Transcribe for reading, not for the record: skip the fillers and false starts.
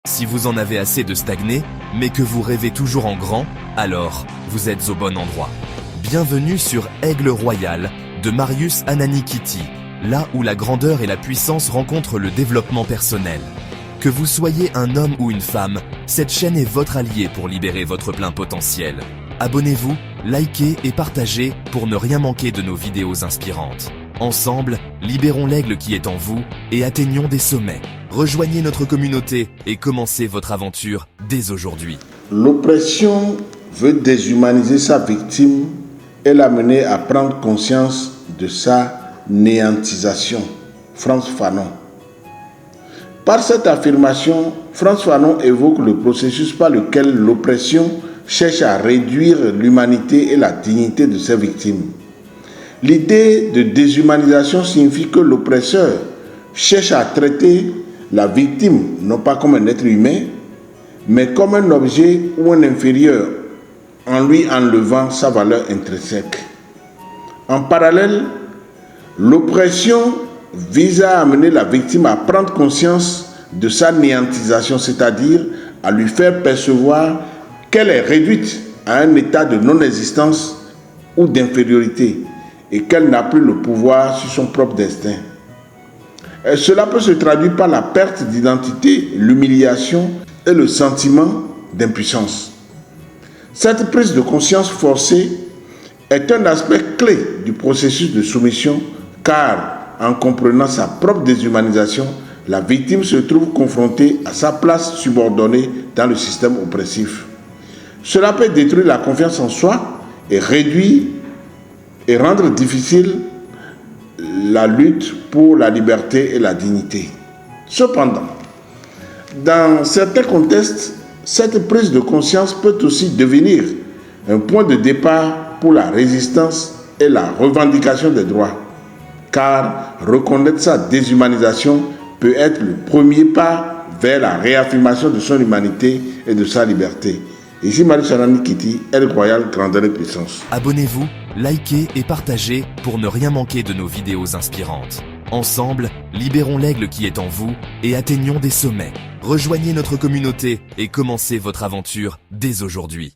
Si vous en avez assez de stagner, mais que vous rêvez toujours en grand, alors vous êtes au bon endroit. Bienvenue sur Aigle Royal de Marius Ananikiti, là où la grandeur et la puissance rencontrent le développement personnel. Que vous soyez un homme ou une femme, cette chaîne est votre allié pour libérer votre plein potentiel. Abonnez-vous, likez et partagez pour ne rien manquer de nos vidéos inspirantes. Ensemble, libérons l'aigle qui est en vous et atteignons des sommets. Rejoignez notre communauté et commencez votre aventure dès aujourd'hui. L'oppression veut déshumaniser sa victime et l'amener à prendre conscience de sa néantisation. Frantz Fanon. Par cette affirmation, Frantz Fanon évoque le processus par lequel l'oppression cherche à réduire l'humanité et la dignité de ses victimes. L'idée de déshumanisation signifie que l'oppresseur cherche à traiter la victime non pas comme un être humain, mais comme un objet ou un inférieur, en lui enlevant sa valeur intrinsèque. En parallèle, l'oppression vise à amener la victime à prendre conscience de sa néantisation, c'est-à-dire à lui faire percevoir qu'elle est réduite à un état de non-existence ou d'infériorité et qu'elle n'a plus le pouvoir sur son propre destin. Et cela peut se traduire par la perte d'identité, l'humiliation et le sentiment d'impuissance. Cette prise de conscience forcée est un aspect clé du processus de soumission car, en comprenant sa propre déshumanisation, la victime se trouve confrontée à sa place subordonnée dans le système oppressif. Cela peut détruire la confiance en soi et réduire et rendre difficile la lutte pour la liberté et la dignité. Cependant, dans certains contextes, cette prise de conscience peut aussi devenir un point de départ pour la résistance et la revendication des droits, car reconnaître sa déshumanisation peut être le premier pas vers la réaffirmation de son humanité et de sa liberté. Ici Marius Ananikiti, Aigle Royal, grandeur et puissance. Abonnez-vous, likez et partagez pour ne rien manquer de nos vidéos inspirantes. Ensemble, libérons l'aigle qui est en vous et atteignons des sommets. Rejoignez notre communauté et commencez votre aventure dès aujourd'hui.